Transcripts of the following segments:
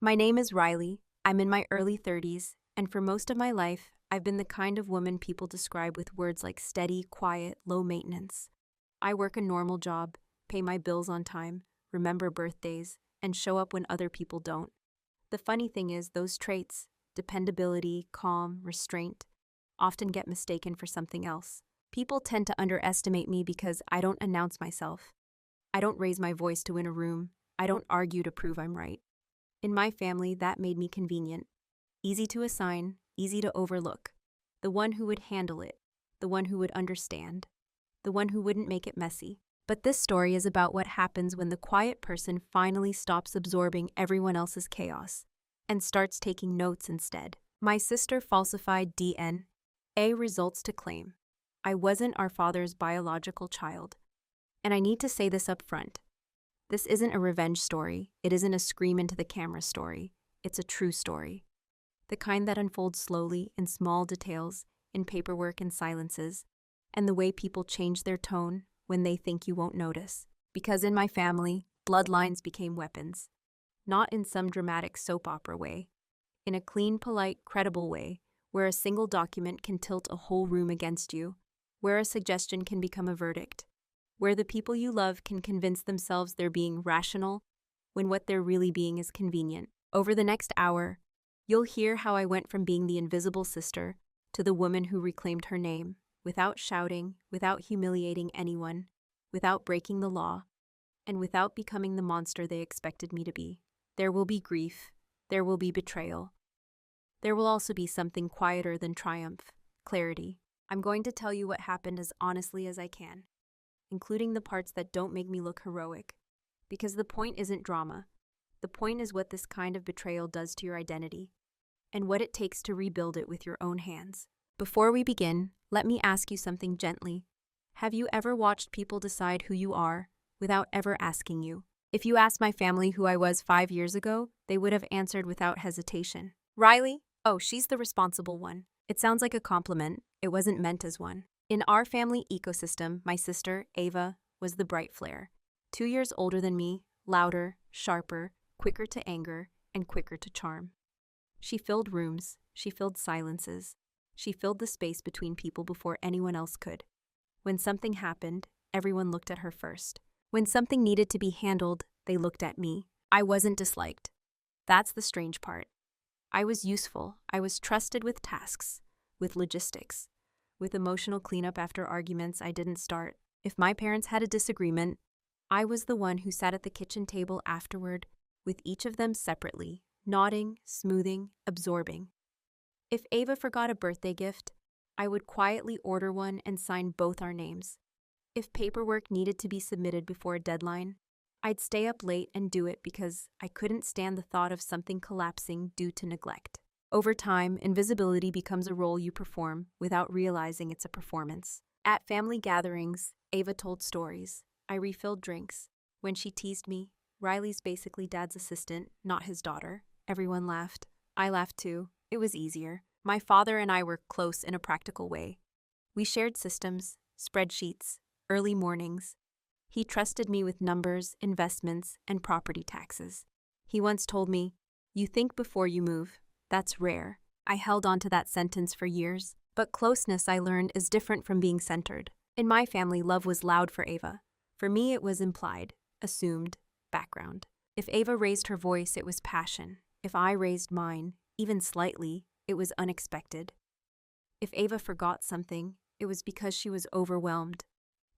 My name is Riley. I'm in my early 30s, and for most of my life, I've been the kind of woman people describe with words like steady, quiet, low maintenance. I work a normal job, pay my bills on time, remember birthdays, and show up when other people don't. The funny thing is, those traits, dependability, calm, restraint, often get mistaken for something else. People tend to underestimate me because I don't announce myself. I don't raise my voice to win a room. I don't argue to prove I'm right. In my family, that made me convenient. Easy to assign, easy to overlook. The one who would handle it, the one who would understand, the one who wouldn't make it messy. But this story is about what happens when the quiet person finally stops absorbing everyone else's chaos and starts taking notes instead. My sister falsified DNA results to claim I wasn't our father's biological child. And I need to say this up front. This isn't a revenge story. It isn't a scream into the camera story. It's a true story. The kind that unfolds slowly in small details, in paperwork and silences, and the way people change their tone when they think you won't notice. Because in my family, bloodlines became weapons. Not in some dramatic soap opera way. In a clean, polite, credible way, where a single document can tilt a whole room against you, where a suggestion can become a verdict, where the people you love can convince themselves they're being rational when what they're really being is convenient. Over the next hour, you'll hear how I went from being the invisible sister to the woman who reclaimed her name, without shouting, without humiliating anyone, without breaking the law, and without becoming the monster they expected me to be. There will be grief. There will be betrayal. There will also be something quieter than triumph, clarity. I'm going to tell you what happened as honestly as I can, including the parts that don't make me look heroic. Because the point isn't drama. The point is what this kind of betrayal does to your identity, and what it takes to rebuild it with your own hands. Before we begin, let me ask you something gently. Have you ever watched people decide who you are without ever asking you? If you asked my family who I was 5 years ago, they would have answered without hesitation. Riley? Oh, she's the responsible one. It sounds like a compliment. It wasn't meant as one. In our family ecosystem, my sister, Ava, was the bright flare. 2 years older than me, louder, sharper, quicker to anger, and quicker to charm. She filled rooms, she filled silences, she filled the space between people before anyone else could. When something happened, everyone looked at her first. When something needed to be handled, they looked at me. I wasn't disliked. That's the strange part. I was useful. I was trusted with tasks, with logistics, with emotional cleanup after arguments I didn't start. If my parents had a disagreement, I was the one who sat at the kitchen table afterward with each of them separately, nodding, smoothing, absorbing. If Ava forgot a birthday gift, I would quietly order one and sign both our names. If paperwork needed to be submitted before a deadline, I'd stay up late and do it because I couldn't stand the thought of something collapsing due to neglect. Over time, invisibility becomes a role you perform without realizing it's a performance. At family gatherings, Ava told stories. I refilled drinks. When she teased me, Riley's basically Dad's assistant, not his daughter. Everyone laughed. I laughed too. It was easier. My father and I were close in a practical way. We shared systems, spreadsheets, early mornings. He trusted me with numbers, investments, and property taxes. He once told me, "You think before you move." That's rare. I held on to that sentence for years. But closeness, I learned, is different from being centered. In my family, love was loud for Ava. For me, it was implied, assumed, background. If Ava raised her voice, it was passion. If I raised mine, even slightly, it was unexpected. If Ava forgot something, it was because she was overwhelmed.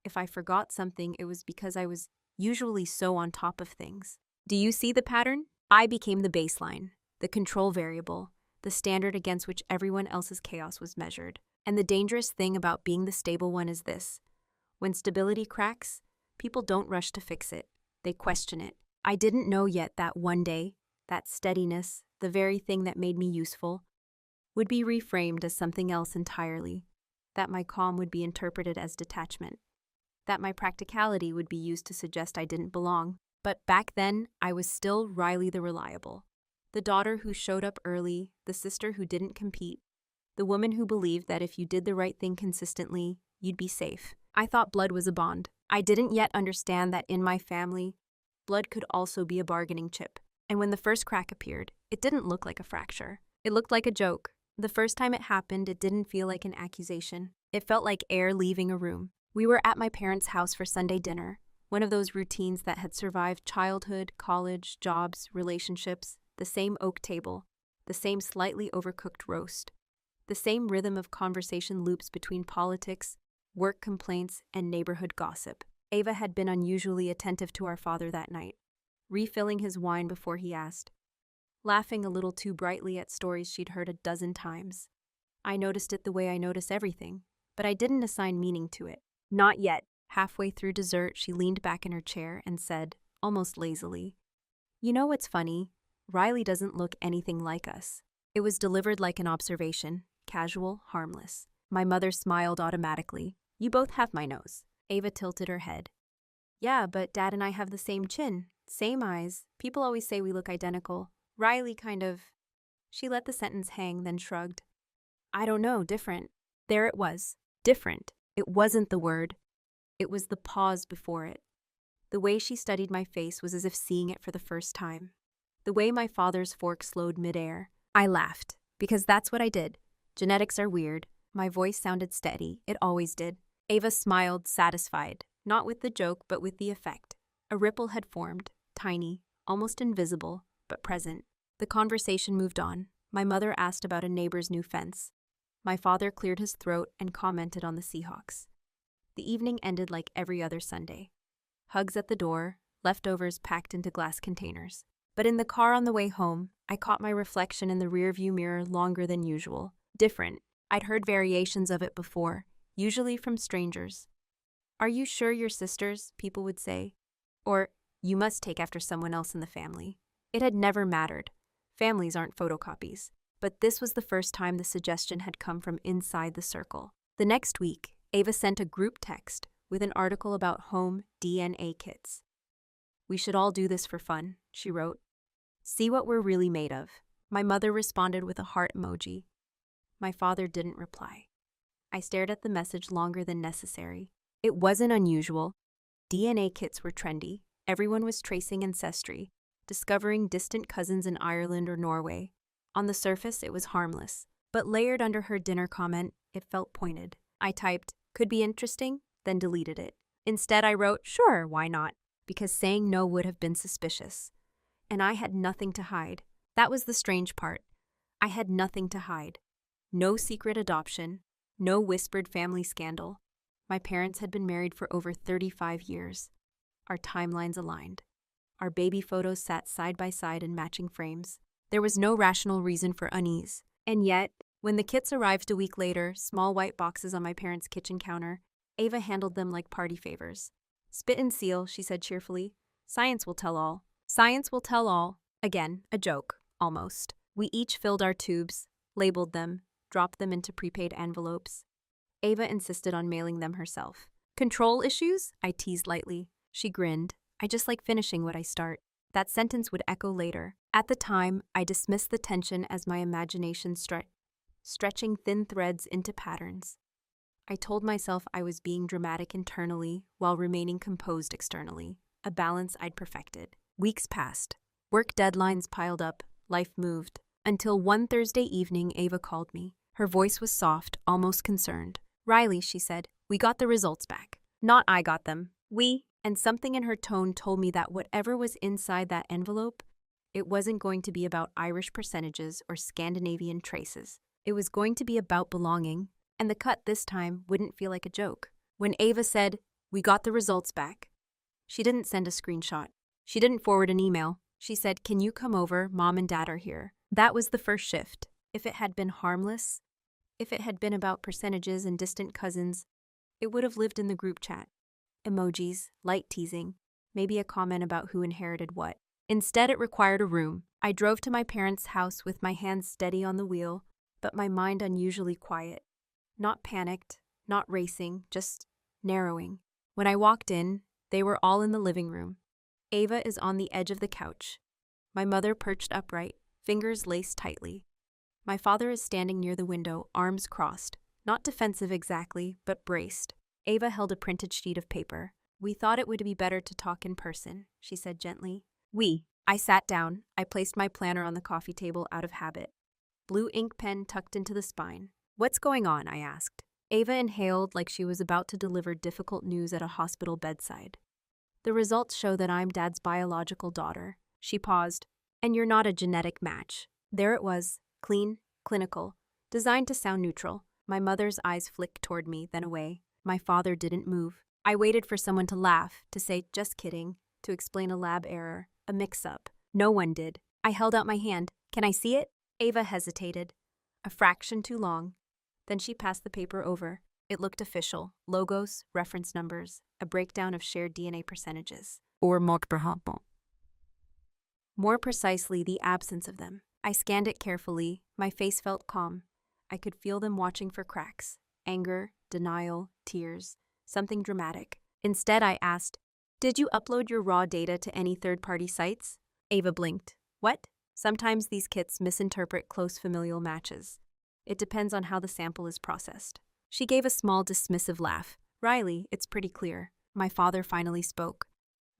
If I forgot something, it was because I was usually so on top of things. Do you see the pattern? I became the baseline, the control variable, the standard against which everyone else's chaos was measured. And the dangerous thing about being the stable one is this. When stability cracks, people don't rush to fix it. They question it. I didn't know yet that one day, that steadiness, the very thing that made me useful, would be reframed as something else entirely. That my calm would be interpreted as detachment. That my practicality would be used to suggest I didn't belong. But back then, I was still Riley the reliable. The daughter who showed up early, the sister who didn't compete, the woman who believed that if you did the right thing consistently, you'd be safe. I thought blood was a bond. I didn't yet understand that in my family, blood could also be a bargaining chip. And when the first crack appeared, it didn't look like a fracture. It looked like a joke. The first time it happened, it didn't feel like an accusation. It felt like air leaving a room. We were at my parents' house for Sunday dinner, one of those routines that had survived childhood, college, jobs, relationships, the same oak table, the same slightly overcooked roast, the same rhythm of conversation loops between politics, work complaints, and neighborhood gossip. Ava had been unusually attentive to our father that night, refilling his wine before he asked, laughing a little too brightly at stories she'd heard a dozen times. I noticed it the way I notice everything, but I didn't assign meaning to it. Not yet. Halfway through dessert, she leaned back in her chair and said, almost lazily, "You know what's funny? Riley doesn't look anything like us." It was delivered like an observation, casual, harmless. My mother smiled automatically. "You both have my nose." Ava tilted her head. "Yeah, but Dad and I have the same chin, same eyes. People always say we look identical. Riley kind of..." She let the sentence hang, then shrugged. "I don't know, different." There it was. Different. It wasn't the word. It was the pause before it. The way she studied my face was as if seeing it for the first time. The way my father's fork slowed midair. I laughed, because that's what I did. Genetics are weird. My voice sounded steady. It always did. Ava smiled, satisfied, not with the joke, but with the effect. A ripple had formed, tiny, almost invisible, but present. The conversation moved on. My mother asked about a neighbor's new fence. My father cleared his throat and commented on the Seahawks. The evening ended like every other Sunday. Hugs at the door, leftovers packed into glass containers. But in the car on the way home, I caught my reflection in the rearview mirror longer than usual. Different. I'd heard variations of it before, usually from strangers. "Are you sure you're sisters?" people would say. Or, "You must take after someone else in the family." It had never mattered. Families aren't photocopies. But this was the first time the suggestion had come from inside the circle. The next week, Ava sent a group text with an article about home DNA kits. "We should all do this for fun," she wrote. "See what we're really made of." My mother responded with a heart emoji. My father didn't reply. I stared at the message longer than necessary. It wasn't unusual. DNA kits were trendy. Everyone was tracing ancestry, discovering distant cousins in Ireland or Norway. On the surface, it was harmless. But layered under her dinner comment, it felt pointed. I typed, "Could be interesting," then deleted it. Instead, I wrote, "Sure, why not?" Because saying no would have been suspicious. And I had nothing to hide. That was the strange part. I had nothing to hide. No secret adoption. No whispered family scandal. My parents had been married for over 35 years. Our timelines aligned. Our baby photos sat side by side in matching frames. There was no rational reason for unease. And yet, when the kits arrived a week later, small white boxes on my parents' kitchen counter, Ava handled them like party favors. "Spit and seal," she said cheerfully. "Science will tell all." Science will tell all. Again, a joke, almost. We each filled our tubes, labeled them, dropped them into prepaid envelopes. Ava insisted on mailing them herself. "Control issues?" I teased lightly. She grinned. "I just like finishing what I start." That sentence would echo later. At the time, I dismissed the tension as my imagination stretching thin threads into patterns. I told myself I was being dramatic internally while remaining composed externally, a balance I'd perfected. Weeks passed. Work deadlines piled up. Life moved. Until one Thursday evening, Ava called me. Her voice was soft, almost concerned. "Riley," she said, "we got the results back." Not I got them. We. And something in her tone told me that whatever was inside that envelope, it wasn't going to be about Irish percentages or Scandinavian traces. It was going to be about belonging, and the cut this time wouldn't feel like a joke. When Ava said, "We got the results back," she didn't send a screenshot. She didn't forward an email. She said, "Can you come over? Mom and Dad are here." That was the first shift. If it had been harmless, if it had been about percentages and distant cousins, it would have lived in the group chat. Emojis, light teasing, maybe a comment about who inherited what. Instead, it required a room. I drove to my parents' house with my hands steady on the wheel, but my mind unusually quiet. Not panicked, not racing, just narrowing. When I walked in, they were all in the living room. Ava is on the edge of the couch. My mother perched upright, fingers laced tightly. My father is standing near the window, arms crossed, not defensive exactly, but braced. Ava held a printed sheet of paper. "We thought it would be better to talk in person," she said gently. "We." I sat down. I placed my planner on the coffee table out of habit. Blue ink pen tucked into the spine. "What's going on?" I asked. Ava inhaled like she was about to deliver difficult news at a hospital bedside. "The results show that I'm Dad's biological daughter." She paused. "And you're not a genetic match." There it was, clean, clinical, designed to sound neutral. My mother's eyes flicked toward me, then away. My father didn't move. I waited for someone to laugh, to say, "Just kidding," to explain a lab error, a mix-up. No one did. I held out my hand. "Can I see it?" Ava hesitated. A fraction too long. Then she passed the paper over. It looked official. Logos, reference numbers, a breakdown of shared DNA percentages. Or more precisely, the absence of them. I scanned it carefully. My face felt calm. I could feel them watching for cracks. Anger, denial, tears. Something dramatic. Instead, I asked, "Did you upload your raw data to any third-party sites?" Ava blinked. "What?" Sometimes these kits misinterpret close familial matches. It depends on how the sample is processed. She gave a small, dismissive laugh. "Riley, it's pretty clear." My father finally spoke.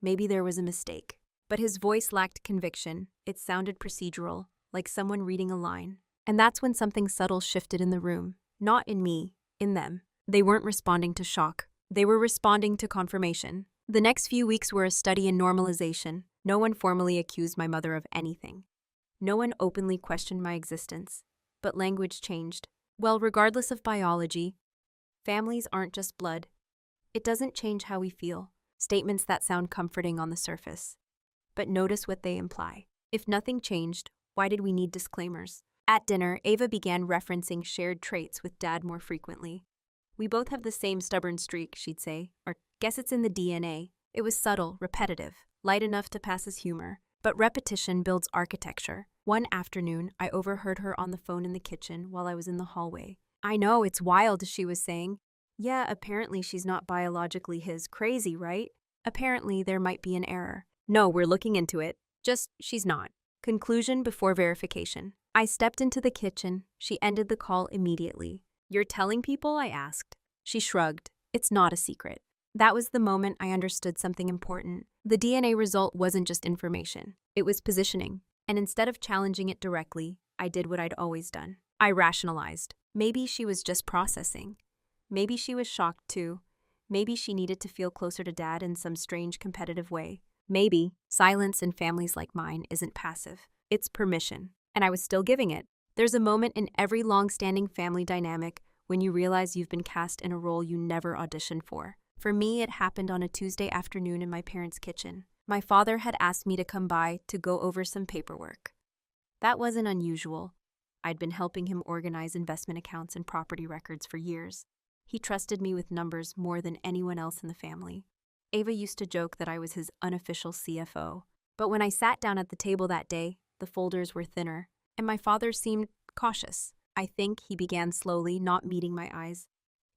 Maybe there was a mistake. But his voice lacked conviction. It sounded procedural, like someone reading a line. And that's when something subtle shifted in the room. Not in me, in them. They weren't responding to shock. They were responding to confirmation. The next few weeks were a study in normalization. No one formally accused my mother of anything. No one openly questioned my existence. But language changed. Well, regardless of biology, families aren't just blood. It doesn't change how we feel. Statements that sound comforting on the surface. But notice what they imply. If nothing changed, why did we need disclaimers? At dinner, Ava began referencing shared traits with Dad more frequently. "We both have the same stubborn streak," she'd say, or "guess it's in the DNA." It was subtle, repetitive, light enough to pass as humor. But repetition builds architecture. One afternoon, I overheard her on the phone in the kitchen while I was in the hallway. "I know, it's wild," she was saying. "Yeah, apparently she's not biologically his. Crazy, right? Apparently there might be an error. No, we're looking into it. Just, she's not." Conclusion before verification. I stepped into the kitchen. She ended the call immediately. "You're telling people?" I asked. She shrugged. "It's not a secret." That was the moment I understood something important. The DNA result wasn't just information. It was positioning. And instead of challenging it directly, I did what I'd always done. I rationalized. Maybe she was just processing. Maybe she was shocked too. Maybe she needed to feel closer to Dad in some strange competitive way. Maybe silence in families like mine isn't passive. It's permission. And I was still giving it. There's a moment in every long-standing family dynamic when you realize you've been cast in a role you never auditioned for. For me, it happened on a Tuesday afternoon in my parents' kitchen. My father had asked me to come by to go over some paperwork. That wasn't unusual. I'd been helping him organize investment accounts and property records for years. He trusted me with numbers more than anyone else in the family. Ava used to joke that I was his unofficial CFO. But when I sat down at the table that day, the folders were thinner, and my father seemed cautious. "I think," he began slowly, not meeting my eyes,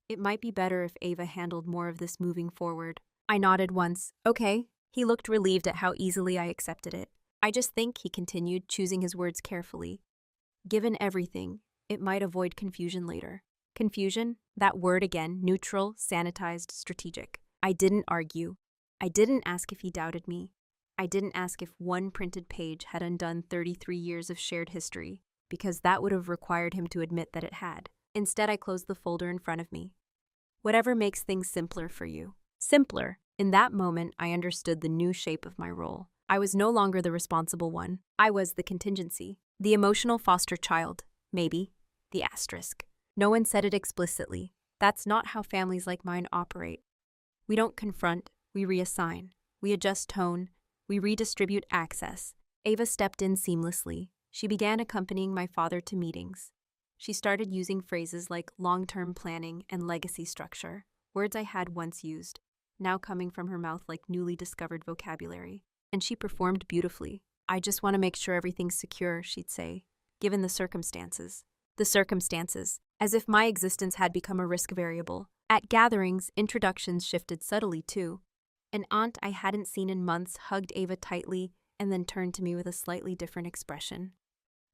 "it might be better if Ava handled more of this moving forward." I nodded once. "Okay." He looked relieved at how easily I accepted it. "I just think," he continued, choosing his words carefully, "given everything, it might avoid confusion later." Confusion? That word again, neutral, sanitized, strategic. I didn't argue. I didn't ask if he doubted me. I didn't ask if one printed page had undone 33 years of shared history, because that would have required him to admit that it had. Instead, I closed the folder in front of me. "Whatever makes things simpler for you." Simpler. In that moment, I understood the new shape of my role. I was no longer the responsible one. I was the contingency. The emotional foster child. Maybe. The asterisk. No one said it explicitly. That's not how families like mine operate. We don't confront, we reassign. We adjust tone, we redistribute access. Ava stepped in seamlessly. She began accompanying my father to meetings. She started using phrases like long-term planning and legacy structure, words I had once used, now coming from her mouth like newly discovered vocabulary. And she performed beautifully. "I just want to make sure everything's secure," she'd say, "given the circumstances." The circumstances, as if my existence had become a risk variable. At gatherings, introductions shifted subtly too. An aunt I hadn't seen in months hugged Ava tightly and then turned to me with a slightly different expression.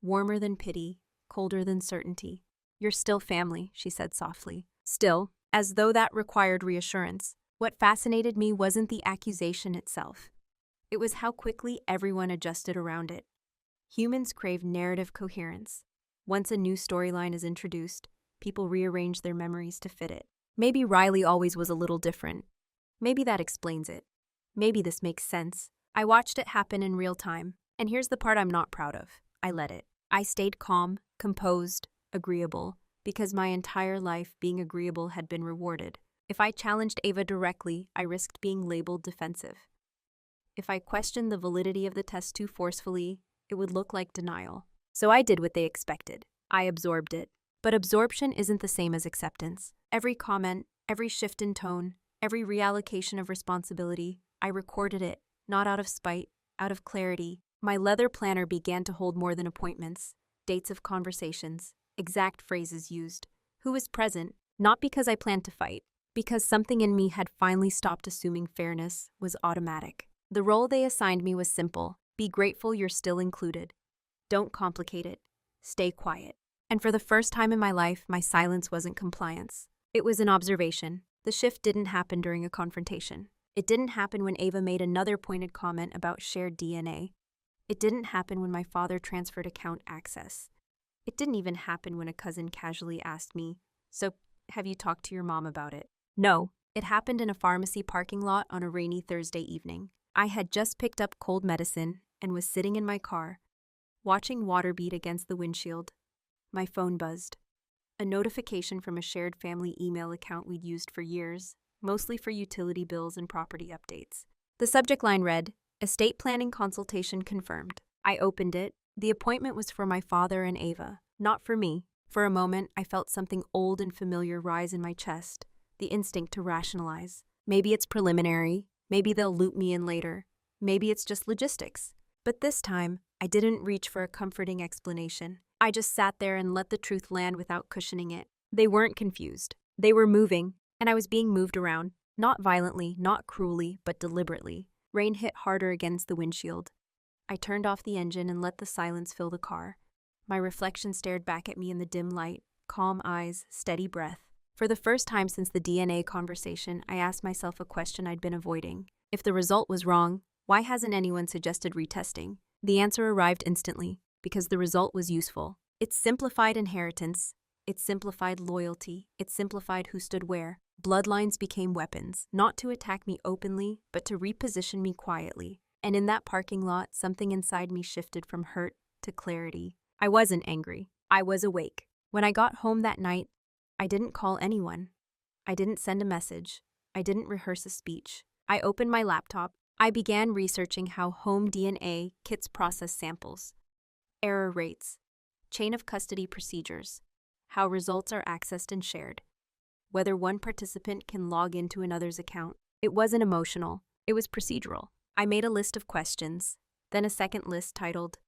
Warmer than pity, colder than certainty. "You're still family," she said softly. Still, as though that required reassurance. What fascinated me wasn't the accusation itself. It was how quickly everyone adjusted around it. Humans crave narrative coherence. Once a new storyline is introduced, people rearrange their memories to fit it. Maybe Riley always was a little different. Maybe that explains it. Maybe this makes sense. I watched it happen in real time, and here's the part I'm not proud of. I let it. I stayed calm, composed, agreeable, because my entire life being agreeable had been rewarded. If I challenged Ava directly, I risked being labeled defensive. If I questioned the validity of the test too forcefully, it would look like denial. So I did what they expected. I absorbed it. But absorption isn't the same as acceptance. Every comment, every shift in tone, every reallocation of responsibility, I recorded it, not out of spite, out of clarity. My leather planner began to hold more than appointments, dates of conversations, exact phrases used, who was present, not because I planned to fight, because something in me had finally stopped assuming fairness was automatic. The role they assigned me was simple. Be grateful you're still included. Don't complicate it. Stay quiet. And for the first time in my life, my silence wasn't compliance. It was an observation. The shift didn't happen during a confrontation. It didn't happen when Ava made another pointed comment about shared DNA. It didn't happen when my father transferred account access. It didn't even happen when a cousin casually asked me, "So, have you talked to your mom about it?" No, it happened in a pharmacy parking lot on a rainy Thursday evening. I had just picked up cold medicine and was sitting in my car, watching water bead against the windshield. My phone buzzed. A notification from a shared family email account we'd used for years, mostly for utility bills and property updates. The subject line read, "Estate planning consultation confirmed." I opened it. The appointment was for my father and Ava, not for me. For a moment, I felt something old and familiar rise in my chest, the instinct to rationalize. Maybe it's preliminary. Maybe they'll loop me in later. Maybe it's just logistics. But this time, I didn't reach for a comforting explanation. I just sat there and let the truth land without cushioning it. They weren't confused. They were moving, and I was being moved around. Not violently, not cruelly, but deliberately. Rain hit harder against the windshield. I turned off the engine and let the silence fill the car. My reflection stared back at me in the dim light, calm eyes, steady breath. For the first time since the DNA conversation, I asked myself a question I'd been avoiding. If the result was wrong, why hasn't anyone suggested retesting? The answer arrived instantly, because the result was useful. It simplified inheritance. It simplified loyalty. It simplified who stood where. Bloodlines became weapons, not to attack me openly, but to reposition me quietly. And in that parking lot, something inside me shifted from hurt to clarity. I wasn't angry. I was awake. When I got home that night, I didn't call anyone. I didn't send a message. I didn't rehearse a speech. I opened my laptop. I began researching how home DNA kits process samples, error rates, chain of custody procedures, how results are accessed and shared, whether one participant can log into another's account. It wasn't emotional. It was procedural. I made a list of questions, then a second list titled,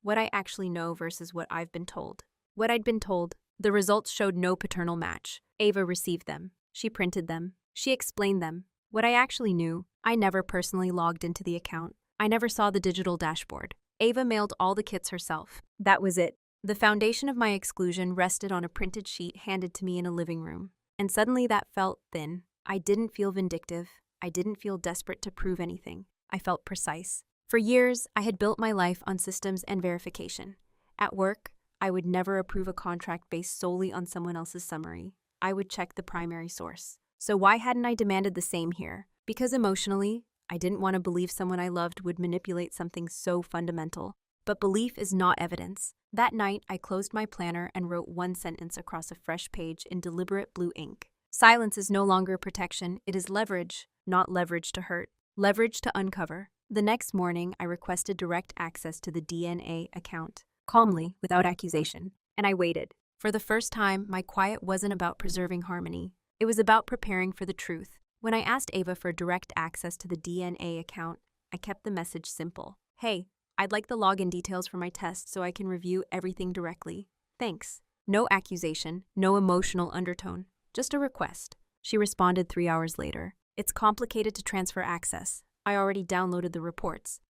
"What I actually know versus what I've been told." What I'd been told, the results showed no paternal match. Ava received them. She printed them. She explained them. What I actually knew, I never personally logged into the account. I never saw the digital dashboard. Ava mailed all the kits herself. That was it. The foundation of my exclusion rested on a printed sheet handed to me in a living room. And suddenly that felt thin. I didn't feel vindictive. I didn't feel desperate to prove anything. I felt precise. For years, I had built my life on systems and verification. At work, I would never approve a contract based solely on someone else's summary. I would check the primary source. So why hadn't I demanded the same here? Because emotionally, I didn't want to believe someone I loved would manipulate something so fundamental. But belief is not evidence. That night, I closed my planner and wrote one sentence across a fresh page in deliberate blue ink. Silence is no longer protection. It is leverage, not leverage to hurt. Leverage to uncover. The next morning, I requested direct access to the DNA account, calmly, without accusation, and I waited. For the first time, my quiet wasn't about preserving harmony. It was about preparing for the truth. When I asked Ava for direct access to the DNA account, I kept the message simple. "Hey, I'd like the login details for my test so I can review everything directly. Thanks." No accusation, no emotional undertone, just a request. She responded 3 hours later. "It's complicated to transfer access. I already downloaded the reports."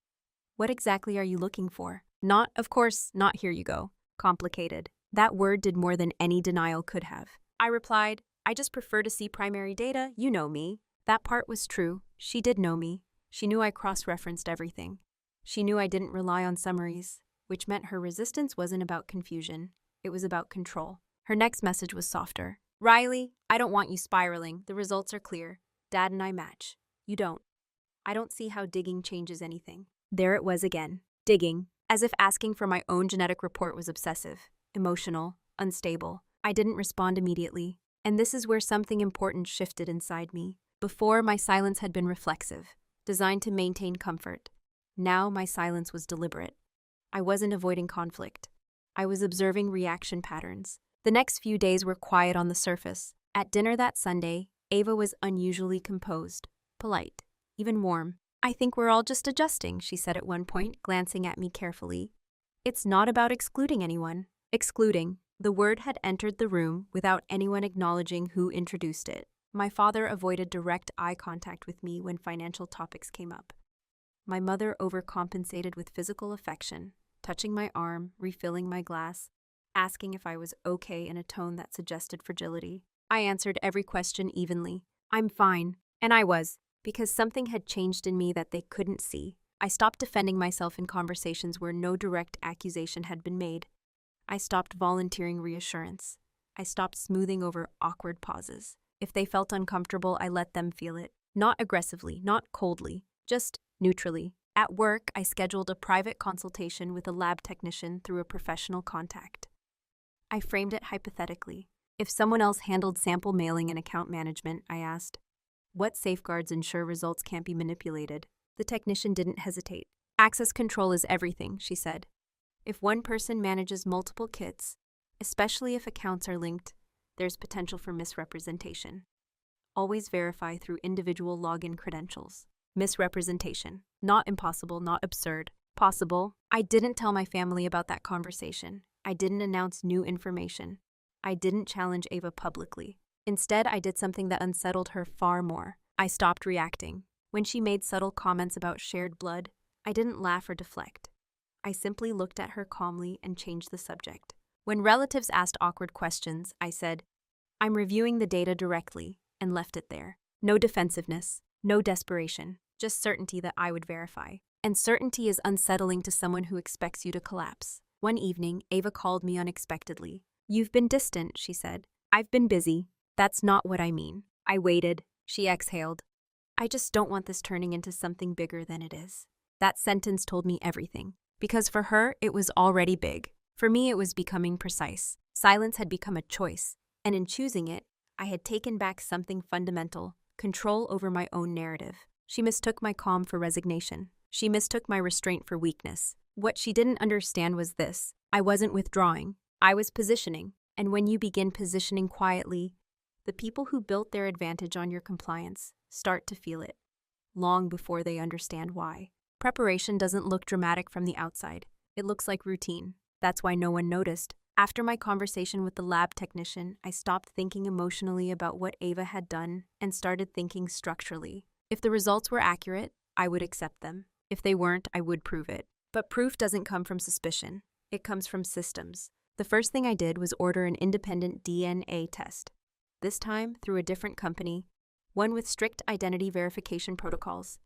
"What exactly are you looking for?" Not, of course, not "here you go." Complicated. That word did more than any denial could have. I replied, "I just prefer to see primary data. You know me." That part was true. She did know me. She knew I cross-referenced everything. She knew I didn't rely on summaries, which meant her resistance wasn't about confusion. It was about control. Her next message was softer. Riley, I don't want you spiraling. The results are clear. Dad and I match. You don't. I don't see how digging changes anything. There it was again. Digging. As if asking for my own genetic report was obsessive, emotional, unstable. I didn't respond immediately. And this is where something important shifted inside me. Before, my silence had been reflexive, designed to maintain comfort. Now, my silence was deliberate. I wasn't avoiding conflict. I was observing reaction patterns. The next few days were quiet on the surface. At dinner that Sunday, Ava was unusually composed, polite, even warm. I think we're all just adjusting, she said at one point, glancing at me carefully. It's not about excluding anyone. Excluding. The word had entered the room without anyone acknowledging who introduced it. My father avoided direct eye contact with me when financial topics came up. My mother overcompensated with physical affection, touching my arm, refilling my glass, asking if I was okay in a tone that suggested fragility. I answered every question evenly. I'm fine. And I was, because something had changed in me that they couldn't see. I stopped defending myself in conversations where no direct accusation had been made. I stopped volunteering reassurance. I stopped smoothing over awkward pauses. If they felt uncomfortable, I let them feel it. Not aggressively, not coldly, just neutrally. At work, I scheduled a private consultation with a lab technician through a professional contact. I framed it hypothetically. If someone else handled sample mailing and account management, I asked, what safeguards ensure results can't be manipulated? The technician didn't hesitate. Access control is everything, she said. If one person manages multiple kits, especially if accounts are linked, there's potential for misrepresentation. Always verify through individual login credentials. Misrepresentation. Not impossible, not absurd. Possible. I didn't tell my family about that conversation. I didn't announce new information. I didn't challenge Ava publicly. Instead, I did something that unsettled her far more. I stopped reacting. When she made subtle comments about shared blood, I didn't laugh or deflect. I simply looked at her calmly and changed the subject. When relatives asked awkward questions, I said, I'm reviewing the data directly, and left it there. No defensiveness, no desperation, just certainty that I would verify. And certainty is unsettling to someone who expects you to collapse. One evening, Ava called me unexpectedly. You've been distant, she said. I've been busy. That's not what I mean. I waited. She exhaled. I just don't want this turning into something bigger than it is. That sentence told me everything. Because for her, it was already big. For me, it was becoming precise. Silence had become a choice. And in choosing it, I had taken back something fundamental, control over my own narrative. She mistook my calm for resignation. She mistook my restraint for weakness. What she didn't understand was this. I wasn't withdrawing. I was positioning. And when you begin positioning quietly, the people who built their advantage on your compliance start to feel it, long before they understand why. Preparation doesn't look dramatic from the outside. It looks like routine. That's why no one noticed. After my conversation with the lab technician, I stopped thinking emotionally about what Ava had done and started thinking structurally. If the results were accurate, I would accept them. If they weren't, I would prove it. But proof doesn't come from suspicion. It comes from systems. The first thing I did was order an independent DNA test. This time, through a different company, one with strict identity verification protocols.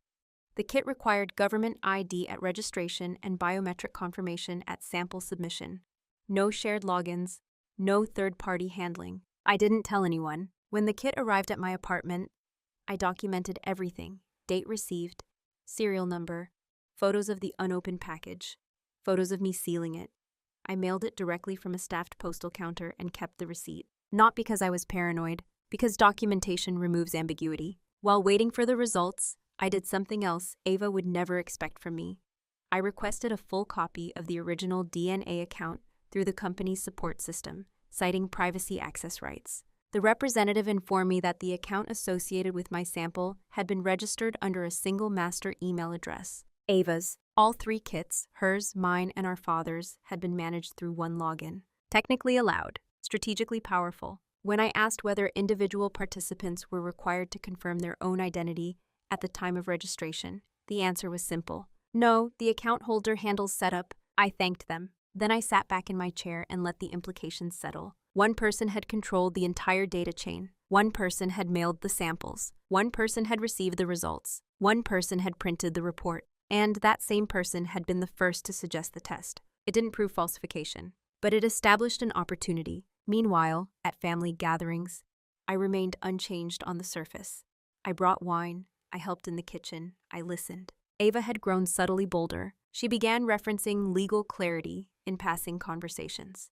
The kit required government ID at registration and biometric confirmation at sample submission. No shared logins, no third-party handling. I didn't tell anyone. When the kit arrived at my apartment, I documented everything: date received, serial number, photos of the unopened package, photos of me sealing it. I mailed it directly from a staffed postal counter and kept the receipt. Not because I was paranoid, because documentation removes ambiguity. While waiting for the results, I did something else Ava would never expect from me. I requested a full copy of the original DNA account through the company's support system, citing privacy access rights. The representative informed me that the account associated with my sample had been registered under a single master email address. Ava's. All three kits, hers, mine, and our father's, had been managed through one login. Technically allowed, strategically powerful. When I asked whether individual participants were required to confirm their own identity at the time of registration, the answer was simple. No, the account holder handles setup. I thanked them. Then I sat back in my chair and let the implications settle. One person had controlled the entire data chain. One person had mailed the samples. One person had received the results. One person had printed the report. And that same person had been the first to suggest the test. It didn't prove falsification, but it established an opportunity. Meanwhile, at family gatherings, I remained unchanged on the surface. I brought wine, I helped in the kitchen, I listened. Ava had grown subtly bolder. She began referencing legal clarity in passing conversations.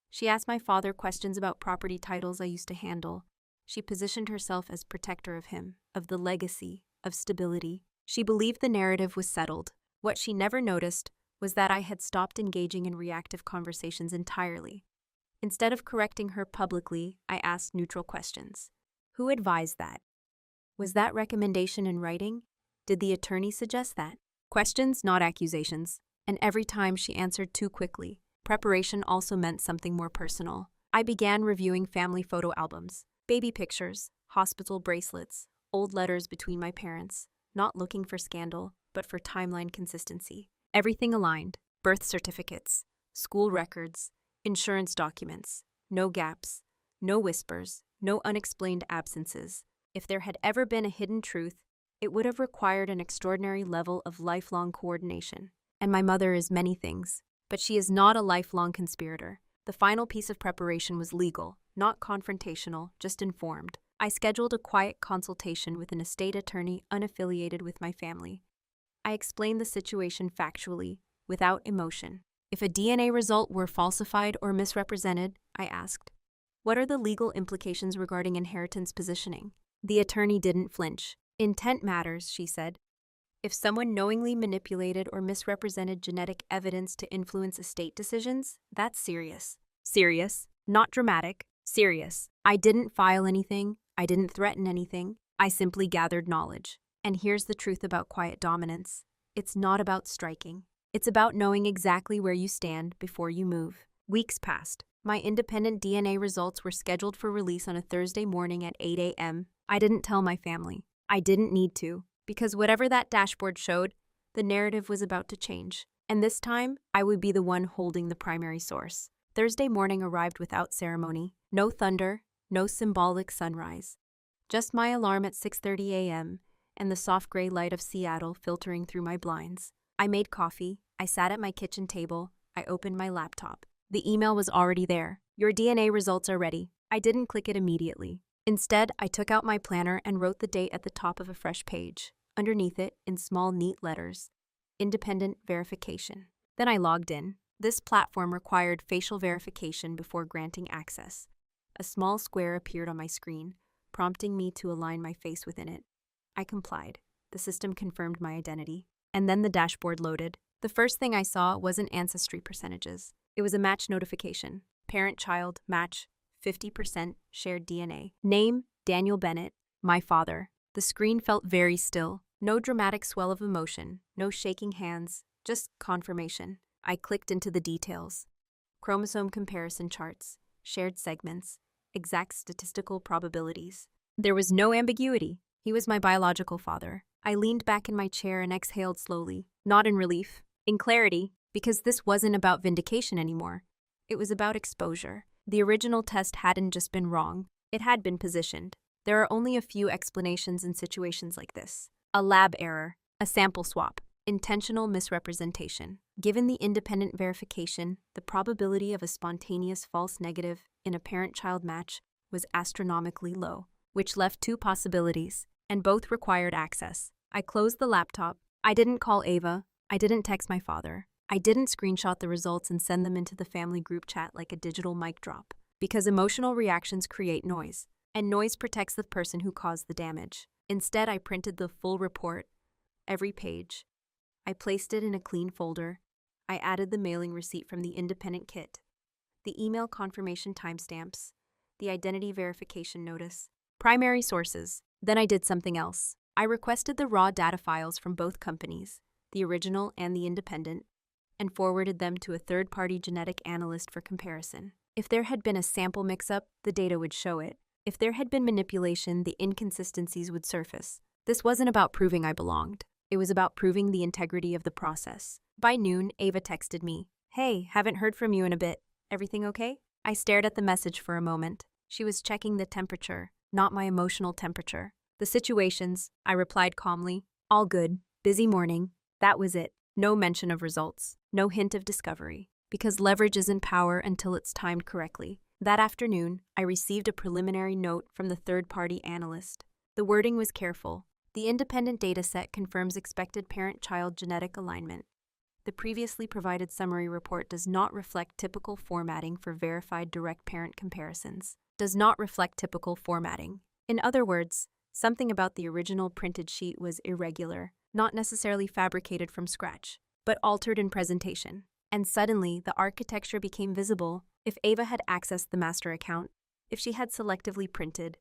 She asked my father questions about property titles I used to handle. She positioned herself as protector of him, of the legacy, of stability. She believed the narrative was settled. What she never noticed was that I had stopped engaging in reactive conversations entirely. Instead of correcting her publicly, I asked neutral questions. Who advised that? Was that recommendation in writing? Did the attorney suggest that? Questions, not accusations. And every time she answered too quickly. Preparation also meant something more personal. I began reviewing family photo albums, baby pictures, hospital bracelets, old letters between my parents, not looking for scandal, but for timeline consistency. Everything aligned: birth certificates, school records, insurance documents, no gaps, no whispers, no unexplained absences. If there had ever been a hidden truth, it would have required an extraordinary level of lifelong coordination. And my mother is many things, but she is not a lifelong conspirator. The final piece of preparation was legal, not confrontational, just informed. I scheduled a quiet consultation with an estate attorney unaffiliated with my family. I explained the situation factually, without emotion. If a DNA result were falsified or misrepresented, I asked, what are the legal implications regarding inheritance positioning? The attorney didn't flinch. Intent matters, she said. If someone knowingly manipulated or misrepresented genetic evidence to influence estate decisions, that's serious. Serious, not dramatic, serious. I didn't file anything. I didn't threaten anything. I simply gathered knowledge. And here's the truth about quiet dominance. It's not about striking. It's about knowing exactly where you stand before you move. Weeks passed. My independent DNA results were scheduled for release on a Thursday morning at 8 a.m. I didn't tell my family. I didn't need to, because whatever that dashboard showed, the narrative was about to change. And this time, I would be the one holding the primary source. Thursday morning arrived without ceremony. No thunder, no symbolic sunrise. Just my alarm at 6:30 a.m. and the soft gray light of Seattle filtering through my blinds. I made coffee. I sat at my kitchen table. I opened my laptop. The email was already there. Your DNA results are ready. I didn't click it immediately. Instead, I took out my planner and wrote the date at the top of a fresh page. Underneath it, in small, neat letters, independent verification. Then I logged in. This platform required facial verification before granting access. A small square appeared on my screen, prompting me to align my face within it. I complied. The system confirmed my identity. And then the dashboard loaded. The first thing I saw wasn't ancestry percentages. It was a match notification. Parent-child match, 50% shared DNA. Name, Daniel Bennett, my father. The screen felt very still. No dramatic swell of emotion, no shaking hands, just confirmation. I clicked into the details. Chromosome comparison charts, shared segments, exact statistical probabilities. There was no ambiguity. He was my biological father. I leaned back in my chair and exhaled slowly, not in relief, in clarity, because this wasn't about vindication anymore. It was about exposure. The original test hadn't just been wrong, it had been positioned. There are only a few explanations in situations like this. A lab error, a sample swap, intentional misrepresentation. Given the independent verification, the probability of a spontaneous false negative in a parent-child match was astronomically low, which left two possibilities, and both required access. I closed the laptop. I didn't call Ava. I didn't text my father. I didn't screenshot the results and send them into the family group chat like a digital mic drop, because emotional reactions create noise, and noise protects the person who caused the damage. Instead, I printed the full report, every page. I placed it in a clean folder. I added the mailing receipt from the independent kit, the email confirmation timestamps, the identity verification notice, primary sources. Then I did something else. I requested the raw data files from both companies, the original and the independent, and forwarded them to a third-party genetic analyst for comparison. If there had been a sample mix-up, the data would show it. If there had been manipulation, the inconsistencies would surface. This wasn't about proving I belonged. It was about proving the integrity of the process. By noon, Ava texted me, "Hey, haven't heard from you in a bit. Everything okay?" I stared at the message for a moment. She was checking the temperature, not my emotional temperature. The situations, I replied calmly. All good, busy morning. That was it. No mention of results, no hint of discovery. Because leverage isn't power until it's timed correctly. That afternoon, I received a preliminary note from the third-party analyst. The wording was careful. The independent dataset confirms expected parent-child genetic alignment. The previously provided summary report does not reflect typical formatting for verified direct parent comparisons. Does not reflect typical formatting. In other words, something about the original printed sheet was irregular, not necessarily fabricated from scratch, but altered in presentation. And suddenly, the architecture became visible. If Ava had accessed the master account, if she had selectively printed,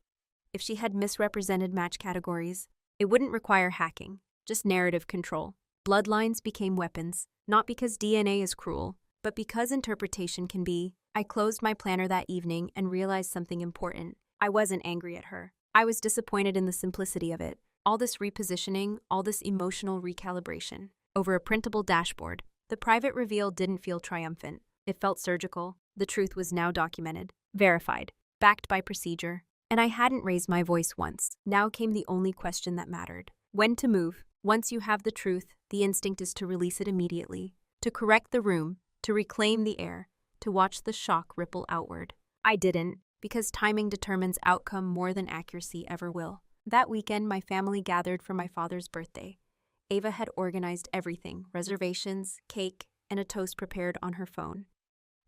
if she had misrepresented match categories, it wouldn't require hacking, just narrative control. Bloodlines became weapons, not because DNA is cruel, but because interpretation can be. I closed my planner that evening and realized something important. I wasn't angry at her. I was disappointed in the simplicity of it. All this repositioning, all this emotional recalibration, over a printable dashboard. The private reveal didn't feel triumphant. It felt surgical. The truth was now documented, verified, backed by procedure. And I hadn't raised my voice once. Now came the only question that mattered. When to move. Once you have the truth, the instinct is to release it immediately, to correct the room, to reclaim the air, to watch the shock ripple outward. I didn't, because timing determines outcome more than accuracy ever will. That weekend, my family gathered for my father's birthday. Ava had organized everything, reservations, cake, and a toast prepared on her phone.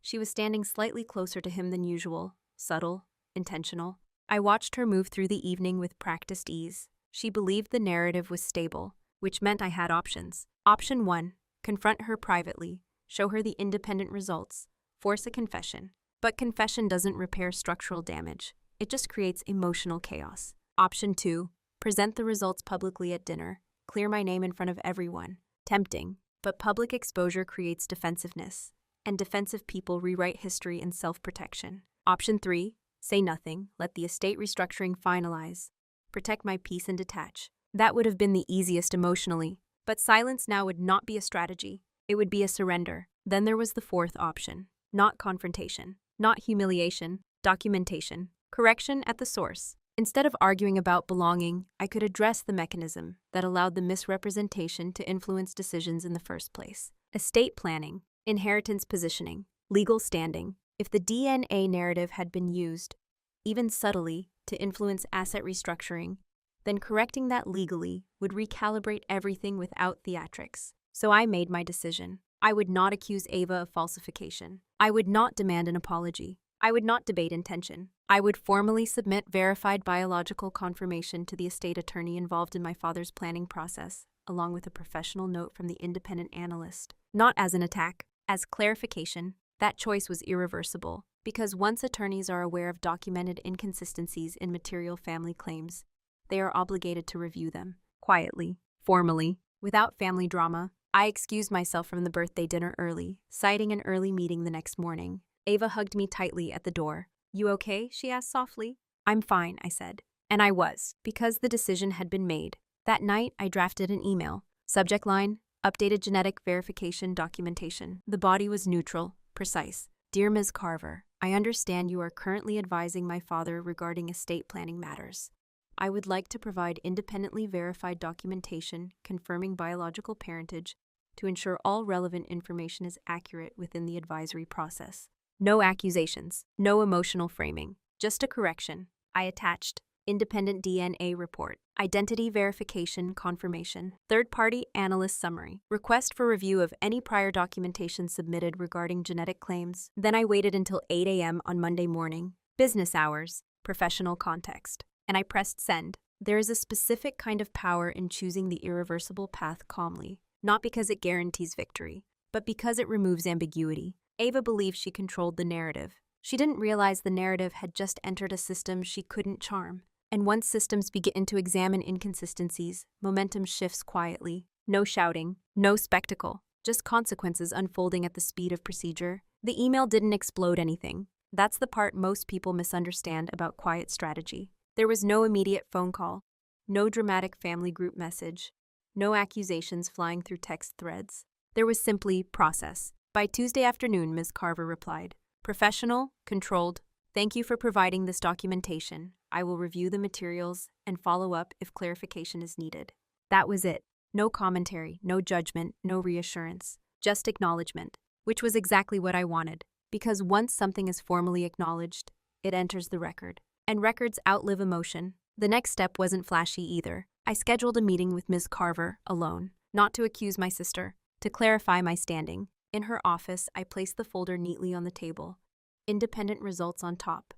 She was standing slightly closer to him than usual, subtle, intentional. I watched her move through the evening with practiced ease. She believed the narrative was stable, which meant I had options. Option 1, confront her privately, show her the independent results, force a confession. But confession doesn't repair structural damage. It just creates emotional chaos. Option 2, present the results publicly at dinner, clear my name in front of everyone. Tempting, but public exposure creates defensiveness, and defensive people rewrite history in self-protection. Option 3, say nothing, let the estate restructuring finalize, protect my peace and detach. That would have been the easiest emotionally, but silence now would not be a strategy. It would be a surrender. Then there was the fourth option. Not confrontation, not humiliation, documentation, correction at the source. Instead of arguing about belonging, I could address the mechanism that allowed the misrepresentation to influence decisions in the first place. Estate planning, inheritance positioning, legal standing. If the DNA narrative had been used, even subtly, to influence asset restructuring, then correcting that legally would recalibrate everything without theatrics. So I made my decision. I would not accuse Ava of falsification. I would not demand an apology. I would not debate intention. I would formally submit verified biological confirmation to the estate attorney involved in my father's planning process, along with a professional note from the independent analyst. Not as an attack, as clarification. That choice was irreversible, because once attorneys are aware of documented inconsistencies in material family claims, they are obligated to review them, quietly, formally, without family drama. I excused myself from the birthday dinner early, citing an early meeting the next morning. Ava hugged me tightly at the door. "You okay?" she asked softly. "I'm fine," I said. And I was, because the decision had been made. That night, I drafted an email. Subject line, updated genetic verification documentation. The body was neutral, precise. Dear Ms. Carver, I understand you are currently advising my father regarding estate planning matters. I would like to provide independently verified documentation confirming biological parentage to ensure all relevant information is accurate within the advisory process. No accusations, no emotional framing, just a correction. I attached independent DNA report, identity verification confirmation, third-party analyst summary, request for review of any prior documentation submitted regarding genetic claims. Then I waited until 8 a.m. on Monday morning, business hours, professional context, and I pressed send. There is a specific kind of power in choosing the irreversible path calmly, not because it guarantees victory, but because it removes ambiguity. Ava believed she controlled the narrative. She didn't realize the narrative had just entered a system she couldn't charm. And once systems begin to examine inconsistencies, momentum shifts quietly. No shouting, no spectacle, just consequences unfolding at the speed of procedure. The email didn't explode anything. That's the part most people misunderstand about quiet strategy. There was no immediate phone call, no dramatic family group message, no accusations flying through text threads. There was simply process. By Tuesday afternoon, Ms. Carver replied. Professional, controlled, Thank you for providing this documentation. I will review the materials and follow up if clarification is needed. That was it. No commentary, no judgment, no reassurance. Just acknowledgement, which was exactly what I wanted. Because once something is formally acknowledged, it enters the record. And records outlive emotion. The next step wasn't flashy either. I scheduled a meeting with Ms. Carver, alone, not to accuse my sister, to clarify my standing. In her office, I placed the folder neatly on the table. Independent results on top.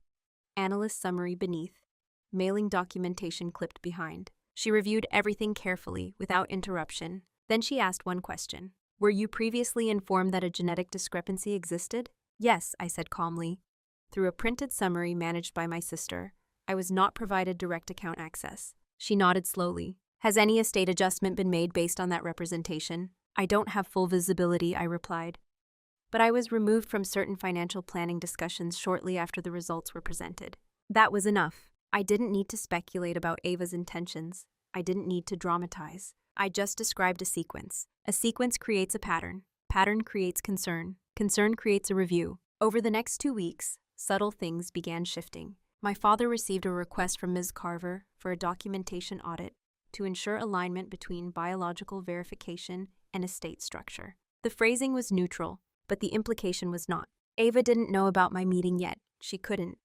Analyst summary beneath. Mailing documentation clipped behind. She reviewed everything carefully, without interruption. Then she asked one question. Were you previously informed that a genetic discrepancy existed? Yes, I said calmly. Through a printed summary managed by my sister, I was not provided direct account access. She nodded slowly. Has any estate adjustment been made based on that representation? I don't have full visibility, I replied. But I was removed from certain financial planning discussions shortly after the results were presented. That was enough. I didn't need to speculate about Ava's intentions. I didn't need to dramatize. I just described a sequence. A sequence creates a pattern. Pattern creates concern. Concern creates a review. Over the next 2 weeks, subtle things began shifting. My father received a request from Ms. Carver for a documentation audit to ensure alignment between biological verification and estate structure. The phrasing was neutral, but the implication was not. Ava didn't know about my meeting yet. She couldn't.